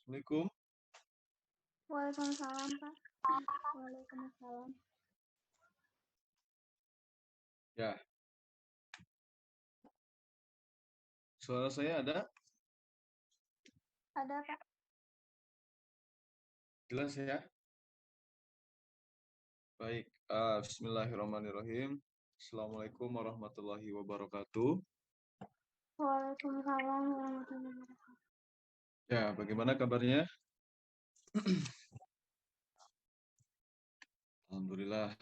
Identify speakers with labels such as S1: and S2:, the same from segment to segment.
S1: Assalamualaikum.
S2: Waalaikumsalam, Pak. Waalaikumsalam.
S1: Ya, suara saya ada?
S2: Ada, Pak.
S1: Jelas ya? Baik. Bismillahirrahmanirrahim. Assalamualaikum warahmatullahi wabarakatuh.
S2: Waalaikumsalam warahmatullahi wabarakatuh.
S1: Ya, bagaimana kabarnya? Alhamdulillah.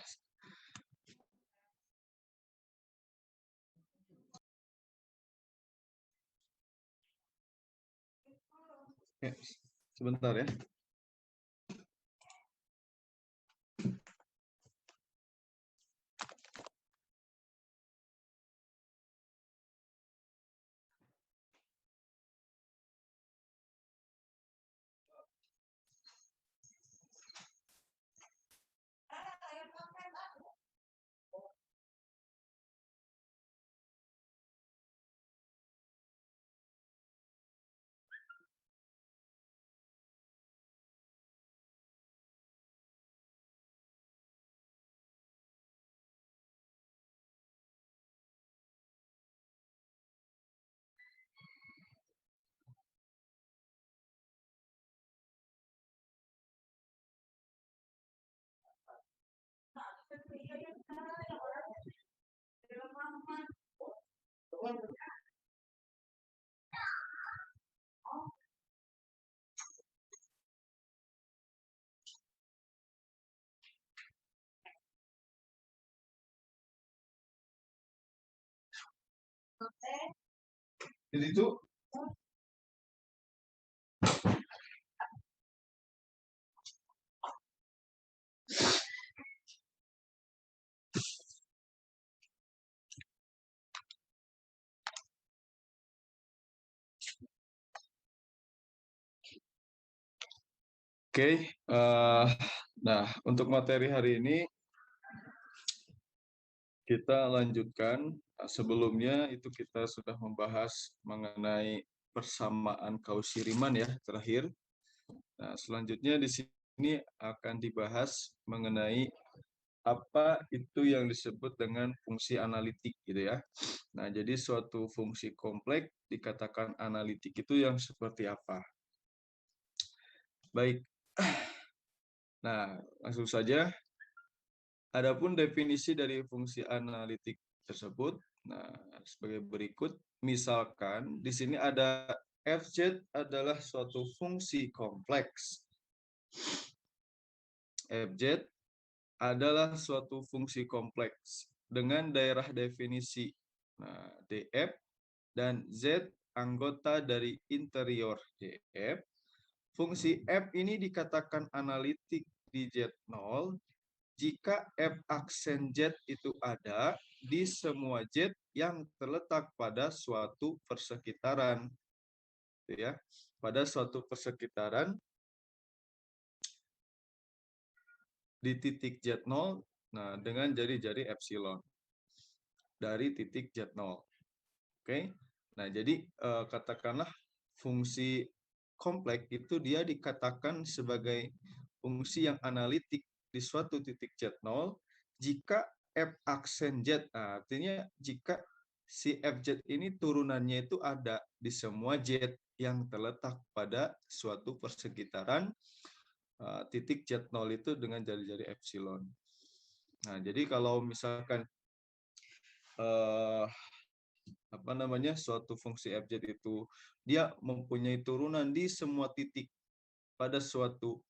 S1: Ya, sebentar ya. Jadi itu oke. Nah, untuk materi hari ini kita lanjutkan. Sebelumnya itu kita sudah membahas mengenai persamaan kausi Riemann ya, terakhir. Nah, selanjutnya di sini akan dibahas mengenai apa itu yang disebut dengan fungsi analitik gitu ya. Nah, jadi suatu fungsi kompleks dikatakan analitik itu yang seperti apa? Baik. Nah, langsung saja. Adapun definisi dari fungsi analitik tersebut, nah sebagai berikut. Misalkan di sini ada Fz adalah suatu fungsi kompleks. Fz adalah suatu fungsi kompleks dengan daerah definisi df dan z anggota dari interior df. Fungsi f ini dikatakan analitik di Z0 jika f aksen z itu ada di semua z yang terletak pada suatu persekitaran, ya, pada suatu persekitaran di titik Z0, nah dengan jari-jari epsilon dari titik Z0. Oke. Nah, jadi katakanlah fungsi kompleks itu dia dikatakan sebagai fungsi yang analitik di suatu titik Z0 jika f aksen Z. Nah, artinya jika si fz ini turunannya itu ada di semua Z yang terletak pada suatu persekitaran titik Z0 itu dengan jari-jari epsilon. Nah, jadi kalau misalkan suatu fungsi fz itu dia mempunyai turunan di semua titik pada suatu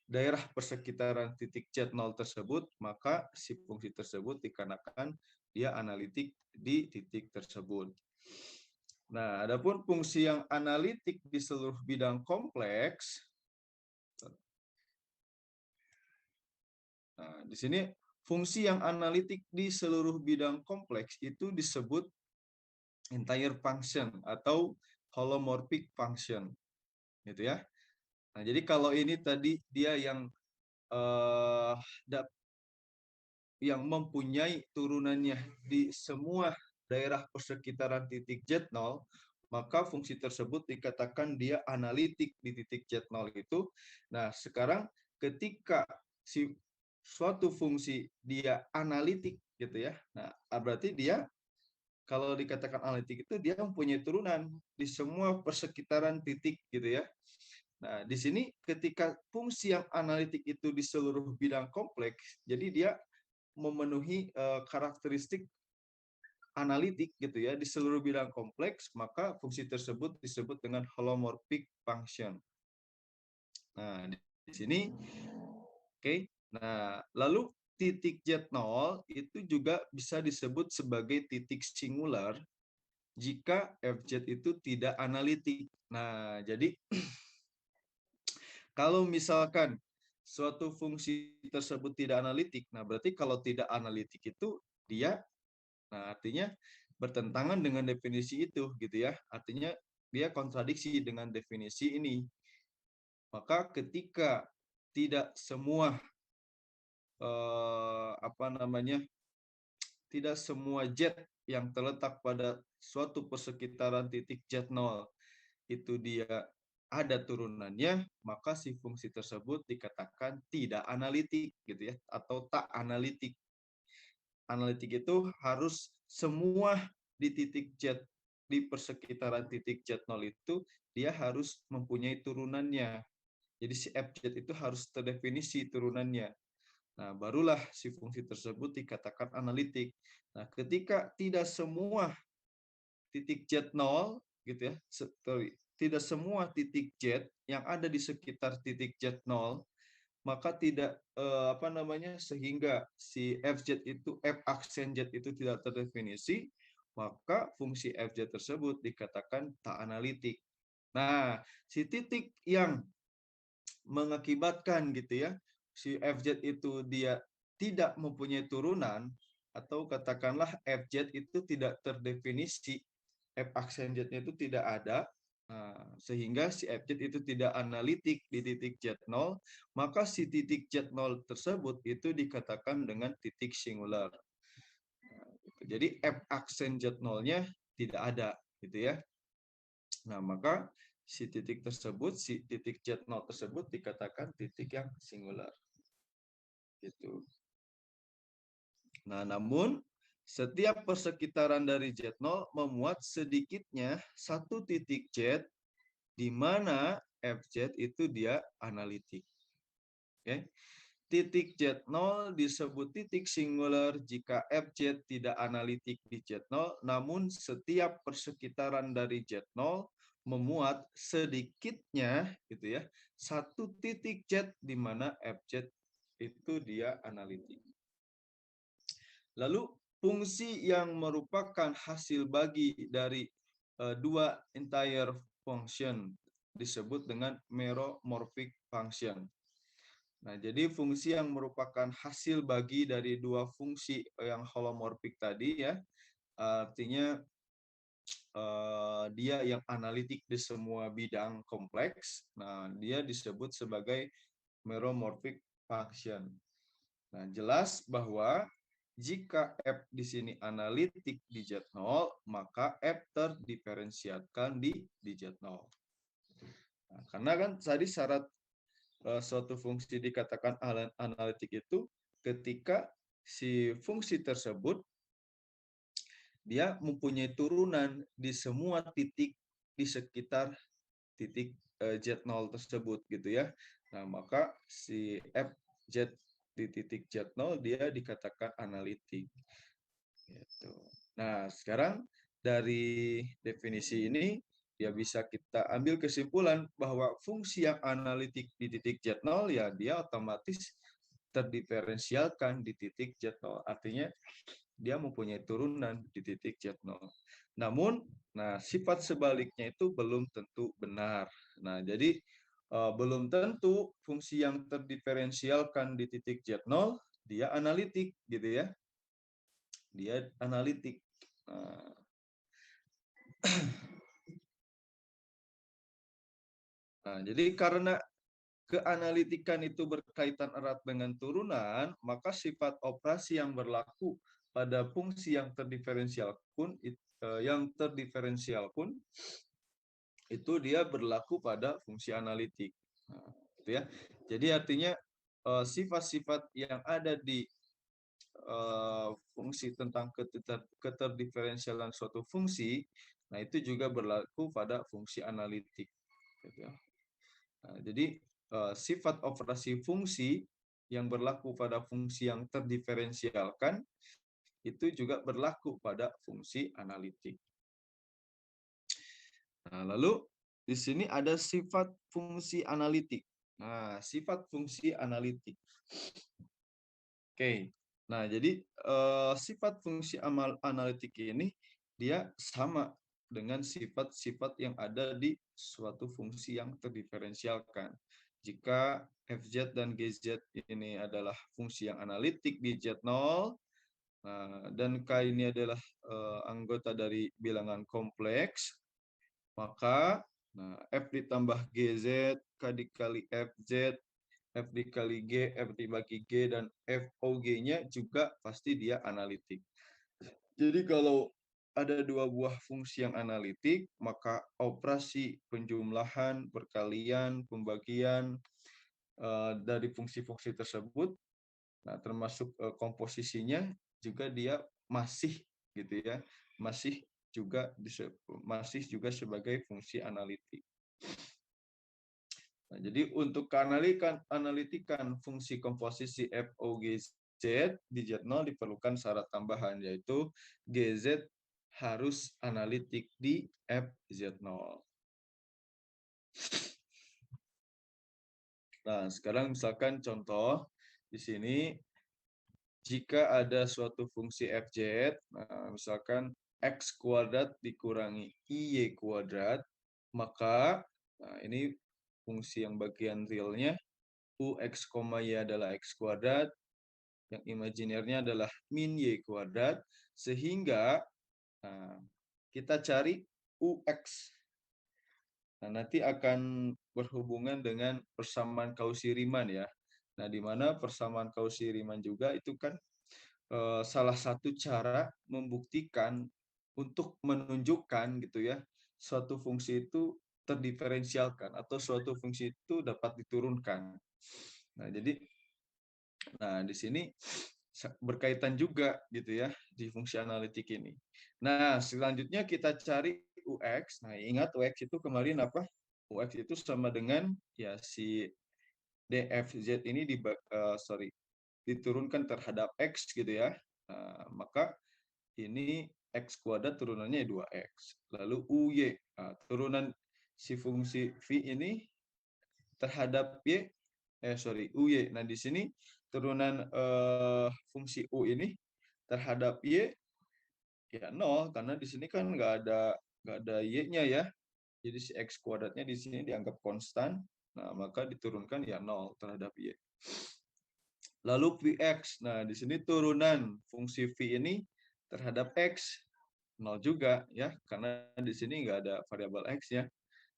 S1: daerah persekitaran titik Z0 tersebut, maka si fungsi tersebut dikarenakan dia analitik di titik tersebut. Nah, adapun fungsi yang analitik di seluruh bidang kompleks, nah di sini fungsi yang analitik di seluruh bidang kompleks itu disebut entire function atau holomorphic function, gitu ya. Nah, jadi kalau ini tadi dia yang mempunyai turunannya di semua daerah persekitaran titik Z0, maka fungsi tersebut dikatakan dia analitik di titik Z0 itu. Nah, sekarang ketika si suatu fungsi dia analitik gitu ya. Nah, berarti dia kalau dikatakan analitik itu dia mempunyai turunan di semua persekitaran titik gitu ya. Nah, di sini ketika fungsi yang analitik itu di seluruh bidang kompleks, jadi dia memenuhi karakteristik analitik gitu ya di seluruh bidang kompleks, maka fungsi tersebut disebut dengan holomorphic function. Nah, di sini oke. Nah, lalu titik Z0 itu juga bisa disebut sebagai titik singular jika FZ itu tidak analitik. Nah, jadi kalau misalkan suatu fungsi tersebut tidak analitik, nah berarti kalau tidak analitik itu dia, nah artinya bertentangan dengan definisi itu gitu ya. Artinya dia kontradiksi dengan definisi ini. Maka ketika tidak semua tidak semua jet yang terletak pada suatu persekitaran titik Z0 itu dia ada turunannya, maka si fungsi tersebut dikatakan tidak analitik gitu ya, atau tak analitik. Analitik itu harus semua di titik Z, di persekitaran titik Z0 itu dia harus mempunyai turunannya. Jadi si FZ itu harus terdefinisi turunannya. Nah, barulah si fungsi tersebut dikatakan analitik. Nah, ketika tidak semua titik Z0 gitu ya, tidak semua titik Z yang ada di sekitar titik Z0, maka tidak sehingga si FZ itu F aksen Z itu tidak terdefinisi, maka fungsi FZ tersebut dikatakan tak analitik. Nah, si titik yang mengakibatkan gitu ya, si FZ itu dia tidak mempunyai turunan, atau katakanlah FZ itu tidak terdefinisi, F aksen Z-nya itu tidak ada, sehingga si FZ itu tidak analitik di titik Z0, maka si titik Z0 tersebut itu dikatakan dengan titik singular. Jadi F aksen Z0-nya tidak ada gitu ya. Nah, maka si titik tersebut, si titik Z0 tersebut dikatakan titik yang singular. Gitu. Nah, namun setiap persekitaran dari Z0 memuat sedikitnya satu titik Z di mana FZ itu dia analitik. Oke. Titik Z0 disebut titik singular jika FZ tidak analitik di Z0, namun setiap persekitaran dari Z0 memuat sedikitnya gitu ya, satu titik Z di mana FZ itu dia analitik. Lalu fungsi yang merupakan hasil bagi dari dua entire function disebut dengan meromorphic function. Nah, jadi fungsi yang merupakan hasil bagi dari dua fungsi yang holomorphic tadi ya, artinya dia yang analitik di semua bidang kompleks. Nah, dia disebut sebagai meromorphic function. Nah, jelas bahwa jika F di sini analitik di Z0, maka F terdiferensiatkan di Z0. Nah, karena kan tadi syarat suatu fungsi dikatakan analitik itu ketika si fungsi tersebut dia mempunyai turunan di semua titik di sekitar titik Z0 tersebut gitu ya. Nah, maka si FZ di titik Z0 dia dikatakan analitik. Gitu. Nah, sekarang dari definisi ini ya bisa kita ambil kesimpulan bahwa fungsi yang analitik di titik Z0 ya dia otomatis terdiferensialkan di titik Z0. Artinya dia mempunyai turunan di titik Z0. Namun, nah sifat sebaliknya itu belum tentu benar. Nah, jadi belum tentu fungsi yang terdiferensialkan di titik Z0 dia analitik gitu ya. Dia analitik. Nah, jadi karena keanalitikan itu berkaitan erat dengan turunan, maka sifat operasi yang berlaku pada fungsi yang terdiferensial pun yang terdiferensial pun itu dia berlaku pada fungsi analitik. Nah, gitu ya. Jadi artinya sifat-sifat yang ada di fungsi tentang keterdiferensialan suatu fungsi, nah itu juga berlaku pada fungsi analitik. Gitu ya. Nah, jadi sifat operasi fungsi yang berlaku pada fungsi yang terdiferensialkan itu juga berlaku pada fungsi analitik. Nah, lalu di sini ada sifat fungsi analitik. Nah, sifat fungsi analitik. Oke. Nah, jadi sifat fungsi analitik ini dia sama dengan sifat-sifat yang ada di suatu fungsi yang terdiferensialkan. Jika FZ dan GZ ini adalah fungsi yang analitik di Z0, dan K ini adalah anggota dari bilangan kompleks, maka F ditambah GZ, K dikali FZ, F dikali G, F dibagi G, dan FOG-nya juga pasti dia analitik. Jadi kalau ada dua buah fungsi yang analitik, maka operasi penjumlahan, perkalian, pembagian dari fungsi-fungsi tersebut, nah termasuk komposisinya juga dia masih gitu ya, masih juga sebagai fungsi analitik. Nah, jadi untuk analitikan fungsi komposisi FOGZ di Z0 diperlukan syarat tambahan, yaitu GZ harus analitik di FZ0. Nah, sekarang misalkan contoh di sini, jika ada suatu fungsi FZ, nah, misalkan X kuadrat dikurangi IY kuadrat, maka nah, ini fungsi yang bagian realnya, UX, Y adalah X kuadrat, yang imajinernya adalah min Y kuadrat, sehingga nah, kita cari UX. Nah, nanti akan berhubungan dengan persamaan Cauchy Riemann ya. Nah, di mana persamaan Cauchy Riemann juga itu kan salah satu cara membuktikan untuk menunjukkan gitu ya, suatu fungsi itu terdiferensialkan atau suatu fungsi itu dapat diturunkan. Nah, jadi di sini berkaitan juga gitu ya di fungsi analitik ini. Nah, selanjutnya kita cari UX. Nah, ingat UX itu kemarin apa? UX itu sama dengan ya si DFZ ini diturunkan terhadap X gitu ya. Nah, maka ini X kuadrat turunannya 2X. Lalu UY, turunan si fungsi V ini terhadap UY. Nah, di sini turunan fungsi U ini terhadap Y ya 0, karena di sini kan nggak ada Y-nya ya. Jadi si X kuadratnya di sini dianggap konstan. Nah, maka diturunkan ya 0 terhadap Y. Lalu Vx, nah di sini turunan fungsi V ini terhadap X 0 juga ya, karena di sini nggak ada variabel X ya.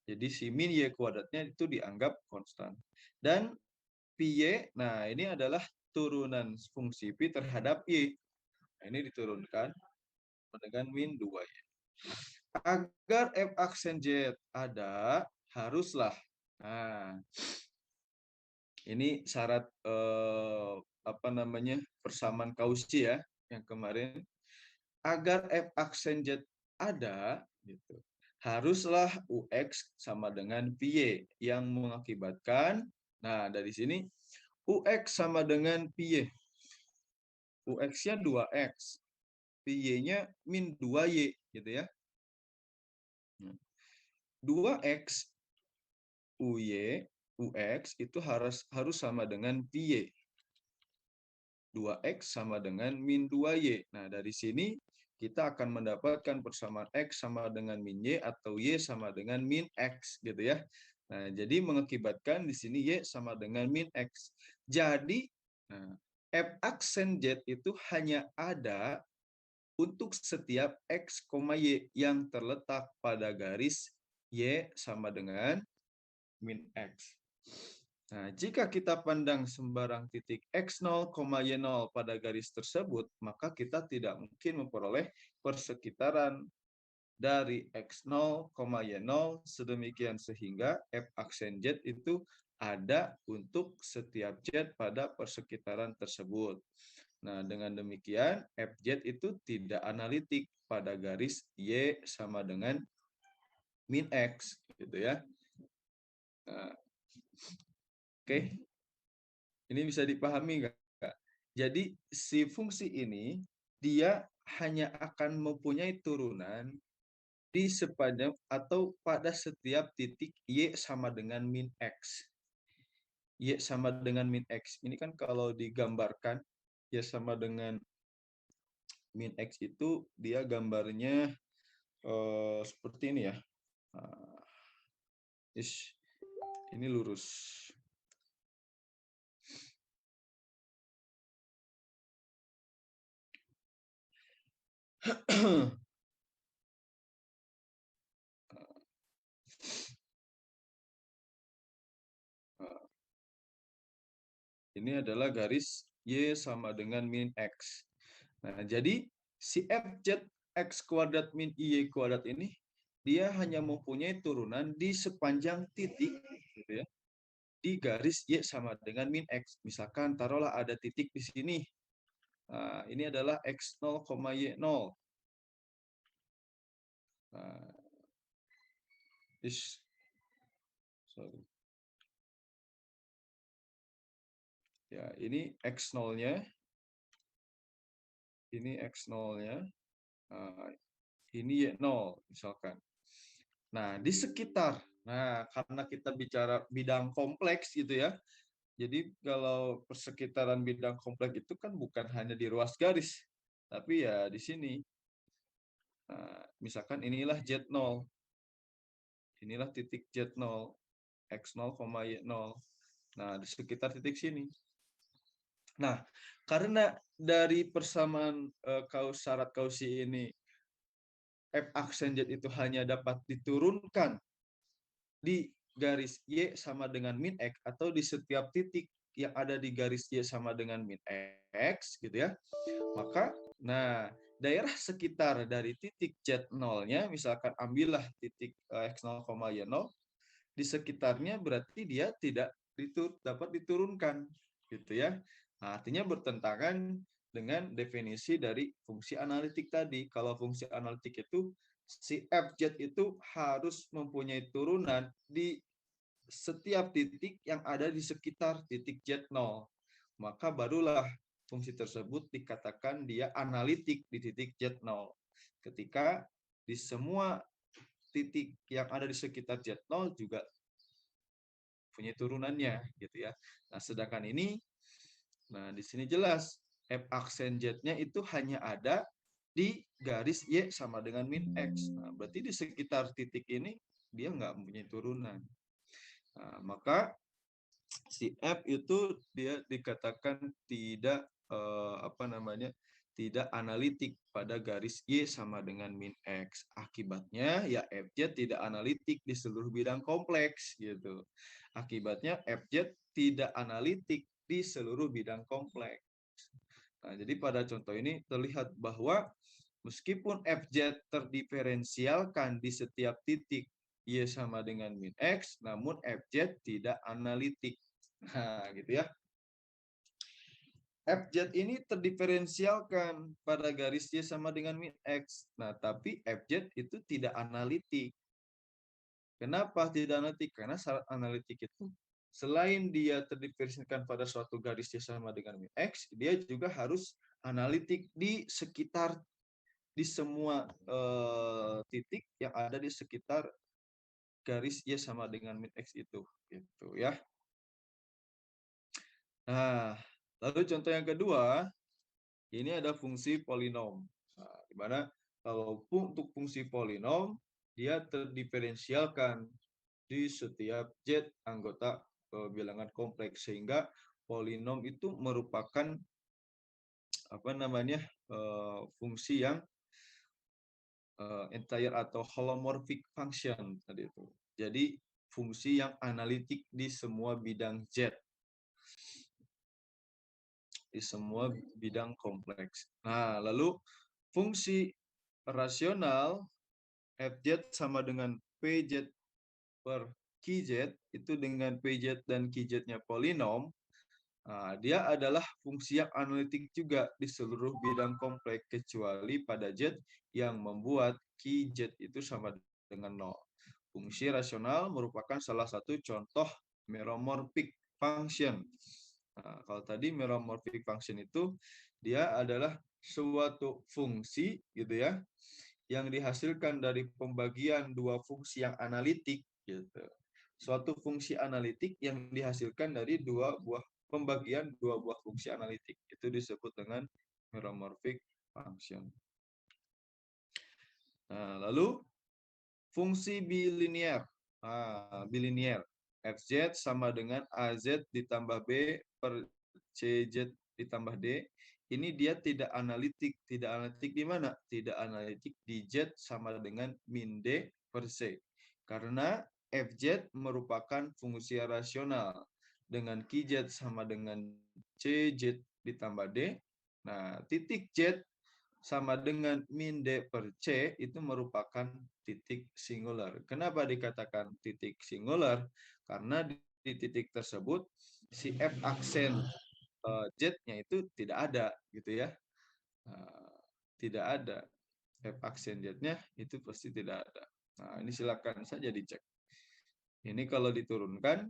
S1: Jadi si min Y kuadratnya itu dianggap konstan. Dan Py, nah ini adalah turunan fungsi Pi terhadap Y. Nah, ini diturunkan dengan min 2Y. Agar F aksen Z ada, haruslah. Nah, ini syarat persamaan Cauchy ya yang kemarin. Agar F aksen Z ada, gitu, haruslah UX sama dengan PY yang mengakibatkan, nah dari sini UX sama dengan PY. UX-nya 2X, PY-nya min 2Y gitu ya. 2X UY UX itu harus sama dengan PY. 2X sama dengan min 2Y. Nah, dari sini kita akan mendapatkan persamaan X sama dengan min Y atau Y sama dengan min X gitu ya. Nah, jadi mengakibatkan di sini Y sama dengan min X. Jadi, F aksen Z itu hanya ada untuk setiap X, Y yang terletak pada garis Y sama dengan min X. Nah, jika kita pandang sembarang titik X0, Y0 pada garis tersebut, maka kita tidak mungkin memperoleh persekitaran dari X0, Y0 sedemikian sehingga F aksen Z itu ada untuk setiap Z pada persekitaran tersebut. Nah, dengan demikian FZ itu tidak analitik pada garis Y sama dengan min X gitu ya. Nah, oke. Ini bisa dipahami nggak? Jadi si fungsi ini dia hanya akan mempunyai turunan di sepanjang atau pada setiap titik Y sama dengan min X. Y sama dengan min X. Ini kan kalau digambarkan Y sama dengan min X itu dia gambarnya seperti ini ya. Ini lurus. Ini adalah garis Y sama dengan min X. Nah, jadi si FZ X kuadrat min Y kuadrat ini, dia hanya mempunyai turunan di sepanjang titik, gitu ya, di garis Y sama dengan min X. Misalkan, taruhlah ada titik di sini. Nah, ini adalah X0, Y0. Nah, sorry. Ya, ini X0-nya. Ini X0-nya. Ini Y0 misalkan. Nah, di sekitar. Nah, karena kita bicara bidang kompleks gitu ya. Jadi kalau persekitaran bidang kompleks itu kan bukan hanya di ruas garis, tapi ya di sini. Nah, misalkan inilah Z0. Inilah titik Z0, X0, Y0. Nah, di sekitar titik sini. Nah, karena dari persamaan syarat kausi ini F aksen Z itu hanya dapat diturunkan di garis Y sama dengan min X atau di setiap titik yang ada di garis Y sama dengan min X gitu ya. Maka daerah sekitar dari titik Z0-nya misalkan ambillah titik X0, Y0 di sekitarnya berarti dia tidak dapat diturunkan gitu ya. Nah, artinya bertentangan dengan definisi dari fungsi analitik tadi. Kalau fungsi analitik itu si FZ itu harus mempunyai turunan di setiap titik yang ada di sekitar titik Z0. Maka barulah fungsi tersebut dikatakan dia analitik di titik Z0. Ketika di semua titik yang ada di sekitar Z0 juga punya turunannya gitu ya. Nah, sedangkan ini di sini jelas F aksen Z-nya itu hanya ada di garis Y sama dengan min X. Nah, berarti di sekitar titik ini dia nggak mempunyai turunan. Nah, maka si F itu dia dikatakan tidak tidak analitik pada garis Y sama dengan min X. Akibatnya ya FZ tidak analitik di seluruh bidang kompleks gitu. Akibatnya FZ tidak analitik di seluruh bidang kompleks. Nah, jadi pada contoh ini terlihat bahwa meskipun FZ terdiferensialkan di setiap titik Y sama dengan min X, namun FZ tidak analitik. Nah, gitu ya. FZ ini terdiferensialkan pada garis Y sama dengan min X. Nah, tapi FZ itu tidak analitik. Kenapa tidak analitik? Karena syarat analitik itu selain dia terdiferensialkan pada suatu garis Y sama dengan min X, dia juga harus analitik di sekitar di semua titik yang ada di sekitar garis Y sama dengan min X itu. Gitu ya. Nah, lalu contoh yang kedua, ini ada fungsi polinom. Nah, di mana kalau untuk fungsi polinom, dia terdiferensialkan di setiap Z anggota bilangan kompleks, sehingga polinom itu merupakan fungsi yang entire atau holomorphic function tadi itu. Jadi fungsi yang analitik di semua bidang Z, di semua bidang kompleks. Nah, lalu fungsi rasional FZ sama dengan PZ per QZ, itu dengan PZ dan QZ-nya polinom, dia adalah fungsi yang analitik juga di seluruh bidang kompleks kecuali pada Z yang membuat QZ itu sama dengan 0. Fungsi rasional merupakan salah satu contoh meromorphic function. Nah, kalau tadi meromorphic function itu dia adalah suatu fungsi gitu ya yang dihasilkan dari pembagian dua fungsi yang analitik gitu. Suatu fungsi analitik yang dihasilkan dari pembagian dua buah fungsi analitik. Itu disebut dengan meromorphic function. Nah, lalu fungsi bilinear. Bilinear. Fz sama dengan AZ ditambah B per CZ ditambah D. Ini dia tidak analitik. Tidak analitik di mana? Tidak analitik di Z sama dengan min D per C. Karena Fz merupakan fungsi rasional. Dengan QZ sama dengan CZ ditambah D. Nah, titik Z sama dengan min D per C itu merupakan titik singular. Kenapa dikatakan titik singular? Karena di titik tersebut si F aksen Z-nya itu tidak ada gitu ya. Tidak ada. F aksen Z-nya itu pasti tidak ada. Nah, ini silakan saja dicek. Ini kalau diturunkan,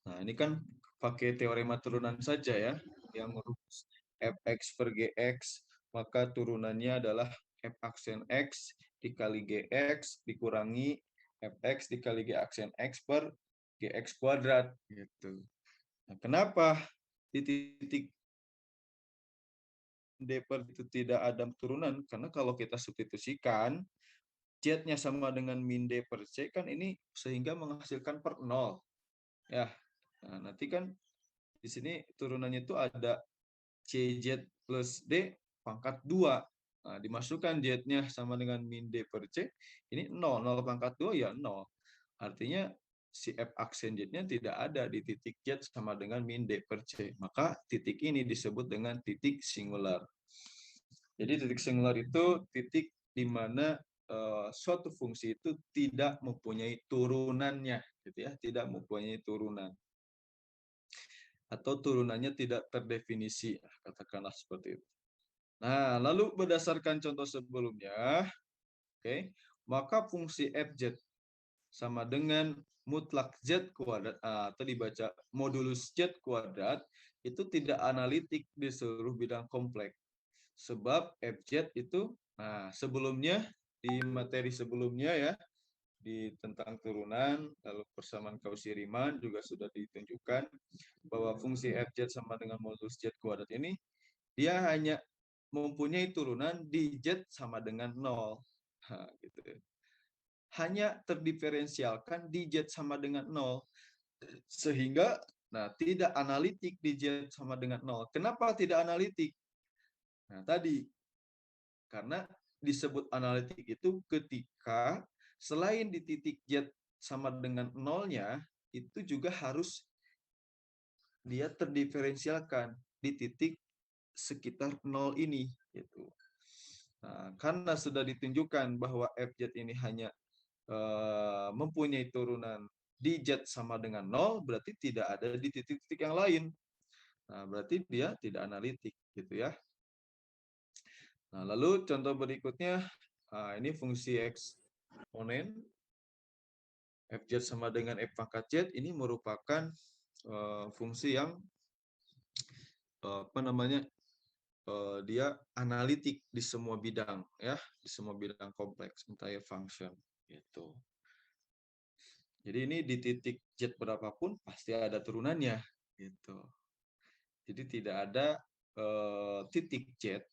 S1: nah ini kan pakai teorema turunan saja ya, yang merumus Fx per Gx, maka turunannya adalah F aksen X dikali Gx dikurangi Fx dikali G aksen X per Gx kuadrat. Gitu. Nah, kenapa di titik D per itu tidak ada turunan? Karena kalau kita substitusikan, Z-nya sama dengan min D per C, kan ini sehingga menghasilkan per 0. Ya, nah, nanti kan di sini turunannya itu ada CZ plus D pangkat 2. Nah, dimasukkan Z-nya sama dengan min D per C, ini 0. 0 pangkat 2 ya 0. Artinya si F aksen Z-nya tidak ada di titik Z sama dengan min D per C. Maka titik ini disebut dengan titik singular. Jadi titik singular itu titik di mana suatu fungsi itu tidak mempunyai turunannya, gitu ya, tidak mempunyai turunan atau turunannya tidak terdefinisi, katakanlah seperti itu. Nah, lalu berdasarkan contoh sebelumnya, oke, maka fungsi Fz sama dengan mutlak Z kuadrat, atau dibaca modulus Z kuadrat, itu tidak analitik di seluruh bidang kompleks. Sebab Fz itu, nah sebelumnya, di materi sebelumnya ya, di tentang turunan, lalu persamaan Cauchy-Riemann juga sudah ditunjukkan bahwa fungsi Fz sama dengan modulus Z kuadrat ini, dia hanya mempunyai turunan di Z sama dengan 0. Nah, gitu. Hanya terdiferensialkan di Z sama dengan 0. Sehingga tidak analitik di Z sama dengan 0. Kenapa tidak analitik? Nah, tadi karena disebut analitik itu ketika selain di titik Z sama dengan 0-nya, itu juga harus dia terdiferensialkan di titik sekitar 0 ini. Gitu. Nah, karena sudah ditunjukkan bahwa Fz ini hanya mempunyai turunan di Z sama dengan 0, berarti tidak ada di titik-titik yang lain. Nah, berarti dia tidak analitik. Gitu ya. Nah, lalu contoh berikutnya, ini fungsi eksponen Fz sama dengan F pangkat Z, ini merupakan fungsi yang dia analitik di semua bidang ya, di semua bidang kompleks entire function gitu. Jadi ini di titik Z berapapun pasti ada turunannya gitu. Jadi tidak ada titik Z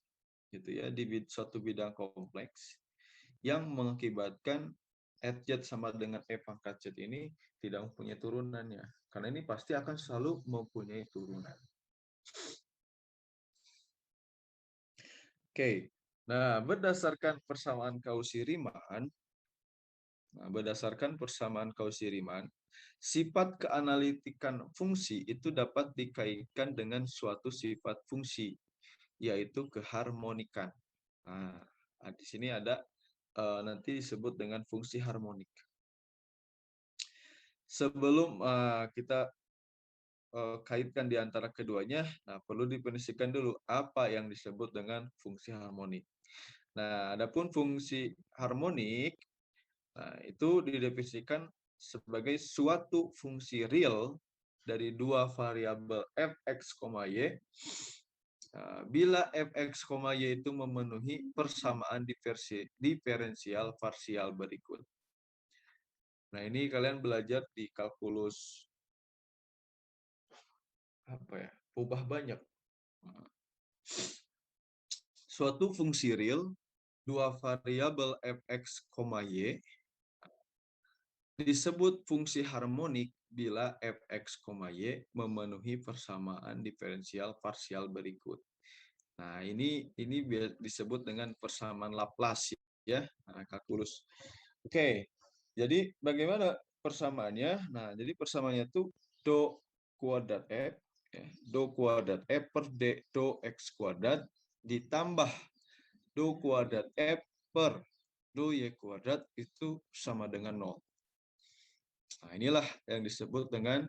S1: gitu ya di suatu bidang kompleks yang mengakibatkan Fz sama dengan F pangkat Z ini tidak mempunyai turunannya. Karena ini pasti akan selalu mempunyai turunan. Oke, nah berdasarkan persamaan Cauchy-Riemann, sifat keanalitikan fungsi itu dapat dikaitkan dengan suatu sifat fungsi, yaitu keharmonikan. Nah, di sini ada nanti disebut dengan fungsi harmonik. Sebelum kita kaitkan di antara keduanya, nah perlu didefinisikan dulu apa yang disebut dengan fungsi harmonik. Nah, adapun fungsi harmonik, nah itu didefinisikan sebagai suatu fungsi real dari dua variabel fx, y bila fx, y itu memenuhi persamaan diferensial parsial berikut. Nah, ini kalian belajar di kalkulus apa ya? Ubah banyak. Suatu fungsi real dua variabel fx, y disebut fungsi harmonik bila fx, y memenuhi persamaan diferensial parsial berikut. Nah, ini disebut dengan persamaan Laplace ya, nah, kalkulus. Oke. Jadi bagaimana persamaannya? Nah, jadi persamaannya itu do kuadrat f ya, do kuadrat f per d do x kuadrat ditambah do kuadrat f per do y kuadrat itu sama dengan 0. Nah, inilah yang disebut dengan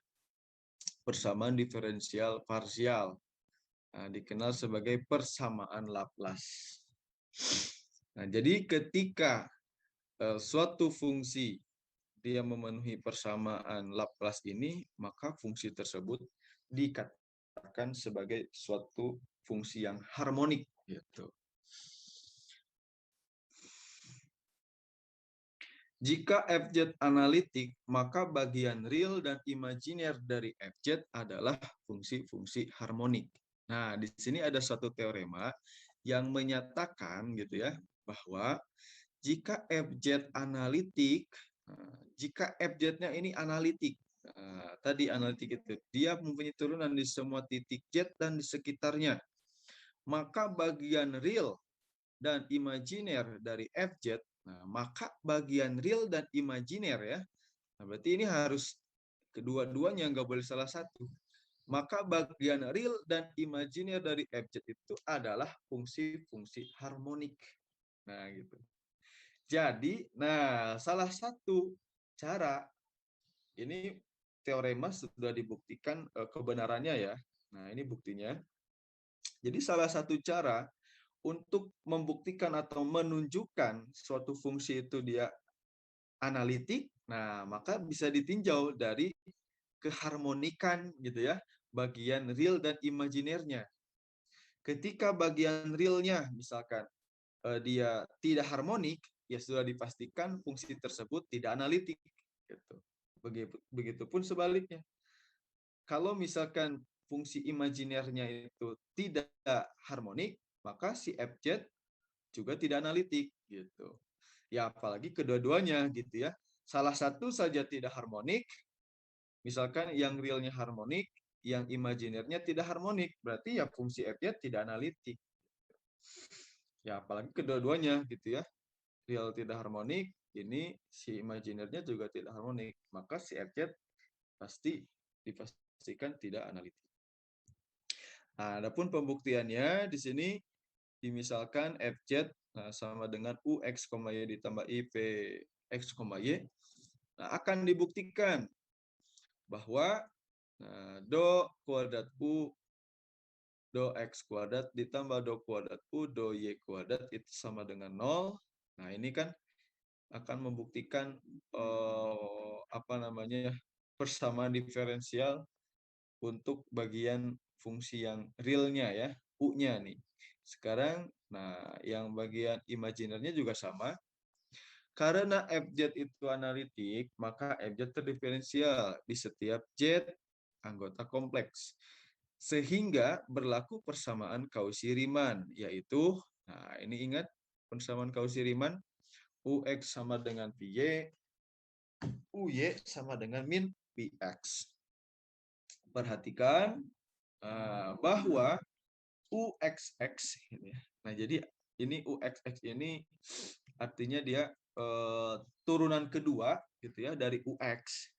S1: persamaan diferensial parsial. Nah, dikenal sebagai persamaan Laplace. Nah, jadi ketika suatu fungsi dia memenuhi persamaan Laplace ini, maka fungsi tersebut dikatakan sebagai suatu fungsi yang harmonik. Gitu. Jika FZ analitik, maka bagian real dan imajiner dari FZ adalah fungsi-fungsi harmonik. Nah, di sini ada suatu teorema yang menyatakan gitu ya, bahwa jika FZ analitik, jika FZ-nya ini analitik, tadi analitik itu, dia mempunyai turunan di semua titik Z dan di sekitarnya, maka bagian real dan imajiner dari FZ, nah, maka bagian real dan imajiner ya, nah, berarti ini harus kedua-duanya, nggak boleh salah satu. Maka bagian real dan imajiner dari FZ itu adalah fungsi-fungsi harmonik. Nah, gitu. Jadi, nah salah satu cara ini teorema sudah dibuktikan kebenarannya ya. Nah, ini buktinya. Jadi salah satu cara untuk membuktikan atau menunjukkan suatu fungsi itu dia analitik, nah maka bisa ditinjau dari keharmonikan gitu ya, bagian real dan imajinernya. Ketika bagian realnya misalkan dia tidak harmonik, ya sudah dipastikan fungsi tersebut tidak analitik. Gitu. Begitupun sebaliknya. Kalau misalkan fungsi imajinernya itu tidak harmonik, maka si FZ juga tidak analitik gitu. Ya apalagi kedua-duanya gitu ya. Salah satu saja tidak harmonik, misalkan yang realnya harmonik, yang imajinernya tidak harmonik, berarti ya fungsi FZ tidak analitik. Ya apalagi kedua-duanya gitu ya. Real tidak harmonik, ini si imajinernya juga tidak harmonik, maka si FZ pasti dipastikan tidak analitik. Nah, adapun pembuktiannya di sini dimisalkan FZ sama dengan UX, Y ditambah IP X, Y. Nah, akan dibuktikan bahwa do kuadrat U do X kuadrat ditambah do kuadrat U do Y kuadrat itu sama dengan 0. Nah, ini kan akan membuktikan persamaan diferensial untuk bagian fungsi yang realnya ya, U-nya nih. Sekarang, nah yang bagian imajinernya juga sama. Karena FZ itu analitik, maka FZ terdiferensial di setiap Z anggota kompleks. Sehingga berlaku persamaan Cauchy-Riemann, yaitu, nah ini ingat persamaan Cauchy-Riemann, UX sama dengan PY, UY sama dengan min PX. Perhatikan bahwa UXX, nah jadi ini UXX ini artinya dia turunan kedua gitu ya dari UX.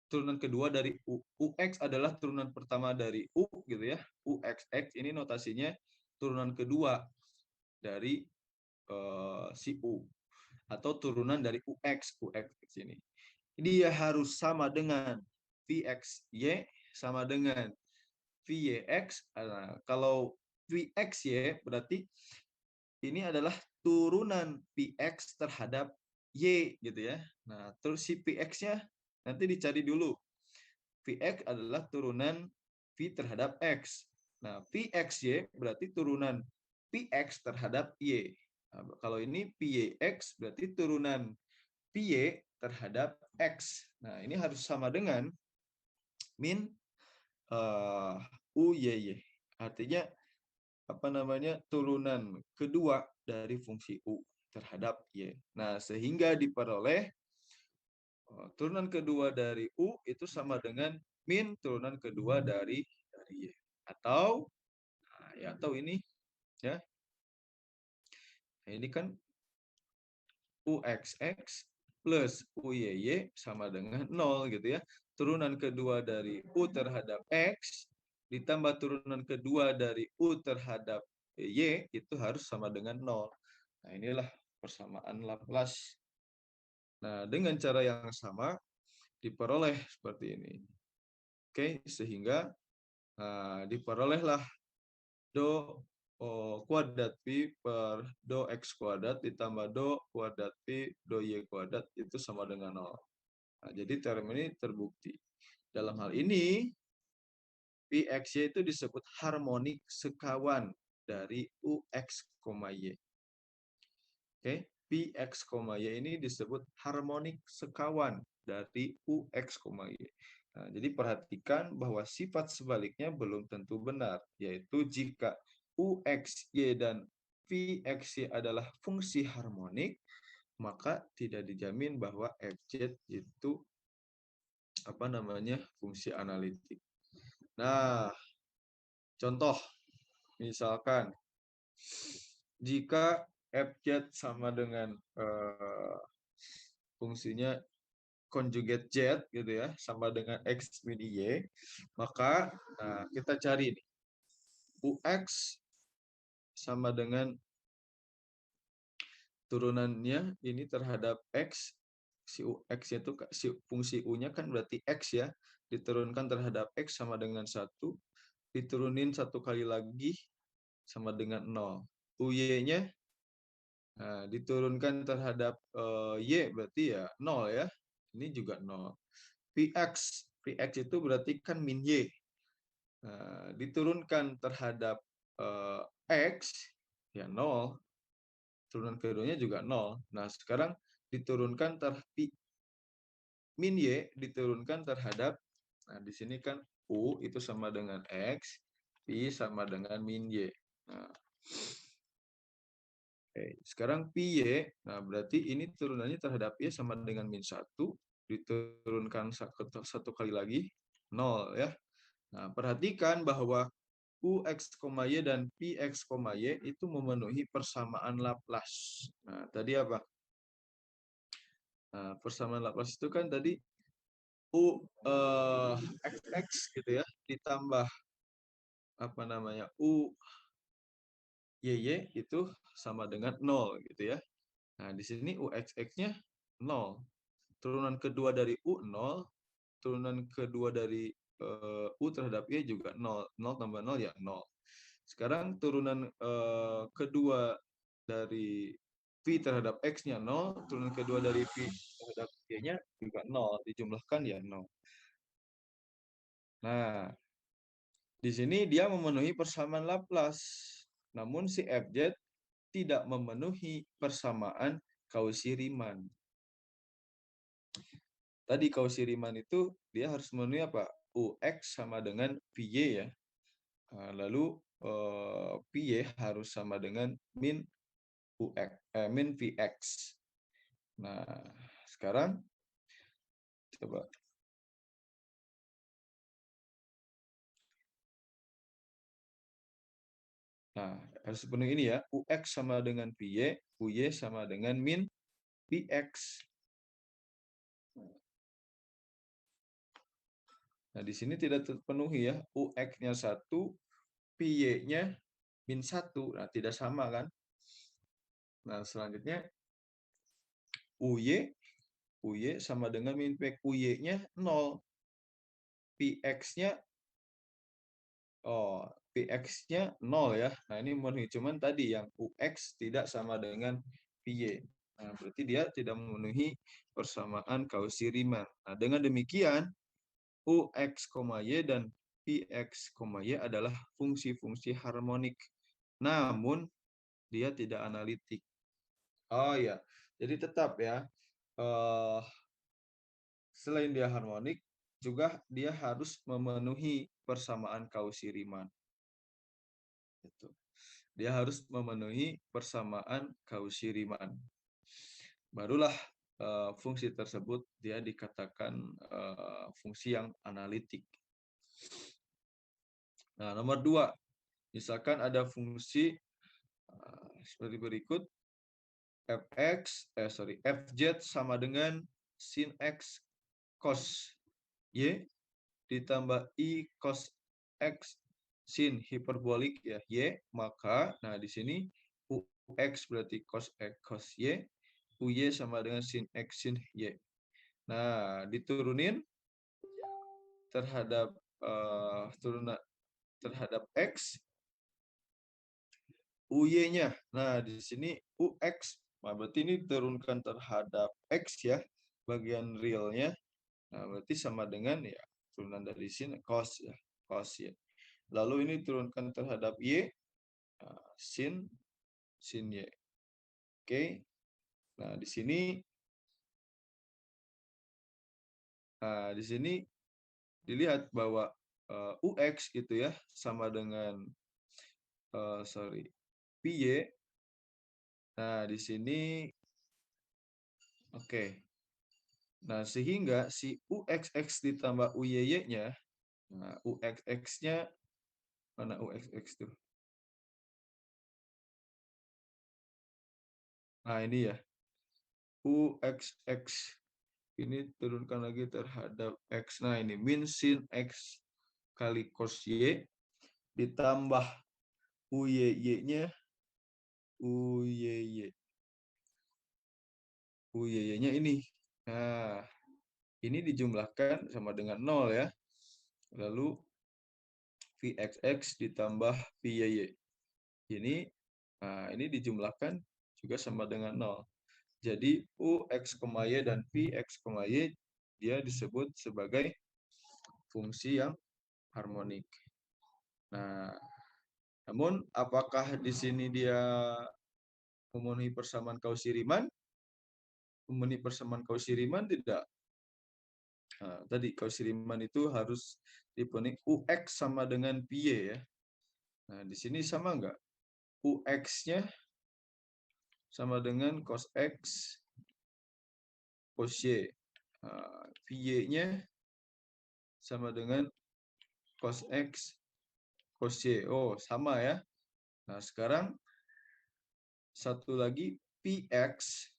S1: Turunan kedua dari UX adalah turunan pertama dari U gitu ya. UXX ini notasinya turunan kedua dari si U atau turunan dari UX ini. Dia harus sama dengan VXY sama dengan VYX. Nah, kalau VXY berarti ini adalah turunan PX terhadap Y gitu ya. Nah, terus si PX-nya nanti dicari dulu. VX adalah turunan V terhadap X. Nah, VXY berarti turunan PX terhadap Y. Nah, kalau ini PYX berarti turunan PY terhadap X. Nah, ini harus sama dengan min UYY. Artinya apa namanya? Turunan kedua dari fungsi U terhadap Y. Nah, sehingga diperoleh turunan kedua dari U itu sama dengan min turunan kedua dari Y. Atau atau ini ya. Nah, ini kan UXX plus UYY sama dengan 0 gitu ya. Turunan kedua dari U terhadap X ditambah turunan kedua dari U terhadap Y itu harus sama dengan 0. Nah, inilah persamaan Laplace. Nah, dengan cara yang sama diperoleh seperti ini. Oke, sehingga diperolehlah do kuadrat Pi per do X kuadrat ditambah do kuadrat Pi do Y kuadrat itu sama dengan 0. Nah, jadi teorem ini terbukti. Dalam hal ini, PXY itu disebut harmonik sekawan dari UX, Y. Oke, PX, Y ini disebut harmonik sekawan dari UX, Y. Nah, jadi perhatikan bahwa sifat sebaliknya belum tentu benar, yaitu jika UXY dan VXY adalah fungsi harmonik, maka tidak dijamin bahwa FZ itu apa namanya fungsi analitik. Nah, contoh misalkan jika FZ sama dengan fungsinya conjugate Z gitu ya, sama dengan X min Y, maka kita cari nih. UX sama dengan turunannya ini terhadap X, si UX itu si fungsi U-nya kan berarti X ya, diturunkan terhadap X sama dengan 1, diturunin 1 kali lagi sama dengan 0. UY-nya diturunkan terhadap Y berarti ya 0 ya. Ini juga 0. PX itu berarti kan min Y. Diturunkan terhadap X ya 0. Turunan keduanya juga 0. Nah, sekarang diturunkan min Y diturunkan terhadap, nah di sini kan U itu sama dengan X, Pi sama dengan min Y. Nah, sekarang Pi Y, nah berarti ini turunannya terhadap Y sama dengan min 1, diturunkan 1 kali lagi, 0 ya. Nah, perhatikan bahwa UX, Y dan PX, Y itu memenuhi persamaan Laplace. Nah, tadi apa? Nah, persamaan Laplace itu kan tadi U XX gitu ya, ditambah apa namanya U YY itu sama dengan 0 gitu ya. Nah, di sini UXX-nya 0. Turunan kedua dari U 0, turunan kedua dari U terhadap Y juga 0. 0 tambah 0 ya 0. Sekarang turunan kedua dari V terhadap X-nya 0, turunan kedua dari V terhadap Y-nya juga 0. Dijumlahkan ya 0. Nah, di sini dia memenuhi persamaan Laplace. Namun si FZ tidak memenuhi persamaan Cauchy-Riemann. Tadi Cauchy-Riemann itu dia harus memenuhi apa? UX sama dengan VY ya. Lalu PY harus sama dengan min UX, min VX. Nah, sekarang coba. Nah, harus penuhi ini ya. UX sama dengan PY, UY sama dengan min VX. Nah, di sini tidak terpenuhi ya. UX-nya 1, PY-nya min 1. Nah, tidak sama kan? Nah, selanjutnya UY sama dengan min P. UY-nya 0. PX-nya PX-nya 0 ya. Nah, ini memenuhi. Cuman tadi yang UX tidak sama dengan PY. Nah, berarti dia tidak memenuhi persamaan Cauchy-Riemann. Nah, dengan demikian UX, Y dan PX, Y adalah fungsi-fungsi harmonik. Namun dia tidak analitik. Oh ya, jadi tetap ya. Selain dia harmonik, juga dia harus memenuhi persamaan Cauchy-Riemann. Gitu. Dia harus memenuhi persamaan Cauchy-Riemann. Barulah fungsi tersebut dia dikatakan fungsi yang analitik. Nah, nomor 2, misalkan ada fungsi seperti berikut. Fz sama dengan sin X cos Y ditambah I cos X sin hiperbolik ya Y, maka nah di sini UX berarti cos X cos Y, UY sama dengan sin X sin Y. Nah, diturunin terhadap turunan terhadap X, UY-nya. Nah, di sini UX. Nah, berarti ini turunkan terhadap X ya, bagian realnya. Nah, berarti sama dengan ya turunan dari sin cos ya, cos ya. Lalu ini turunkan terhadap Y, sin Y. Oke. Nah, di sini dilihat bahwa UX gitu ya sama dengan PY. Nah, di sini oke. Nah, sehingga si UXX ditambah UYY-nya, nah UXX-nya mana UXX tuh? Nah, ini ya. UXX ini turunkan lagi terhadap X. Nah, ini min sin X kali cos Y ditambah UYY-nya UYY-nya ini. Nah, ini dijumlahkan sama dengan 0 ya. Lalu VXX ditambah PYY. Ini dijumlahkan juga sama dengan 0. Jadi UX, Y dan PX, Y dia disebut sebagai fungsi yang harmonik. Nah, namun apakah di sini dia memenuhi persamaan Cauchy-Riemann? Memenuhi persamaan Cauchy-Riemann tidak. Nah, tadi Cauchy-Riemann itu harus dipenuhi UX sama dengan PY ya. Nah, di sini sama enggak? UX-nya sama dengan cos X cos Y. PY-nya sama dengan cos X cos Y. Oh, sama ya. Nah, sekarang satu lagi PX.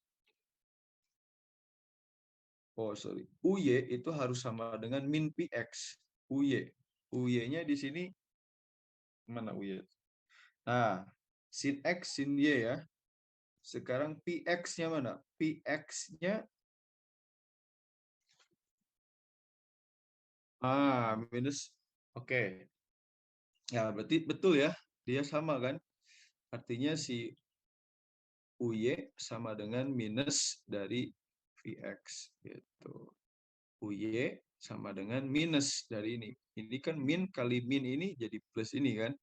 S1: UY itu harus sama dengan min PX. UY. UY-nya di sini mana UY? Nah, sin X sin Y ya. Sekarang PX-nya mana? PX-nya minus. Oke. Ya, berarti betul ya. Dia sama kan? Artinya si UY sama dengan minus dari VX gitu. UY sama dengan minus dari ini. Ini kan min kali min ini jadi plus ini kan.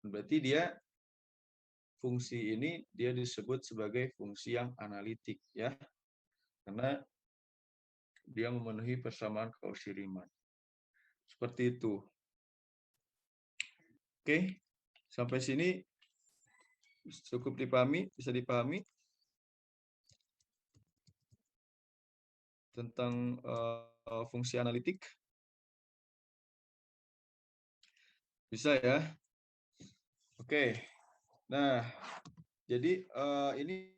S1: Berarti dia fungsi ini dia disebut sebagai fungsi yang analitik ya. Karena dia memenuhi persamaan Cauchy-Riemann. Seperti itu. Oke, sampai sini cukup dipahami, bisa dipahami tentang fungsi analitik. Bisa ya. Oke. Nah, jadi ini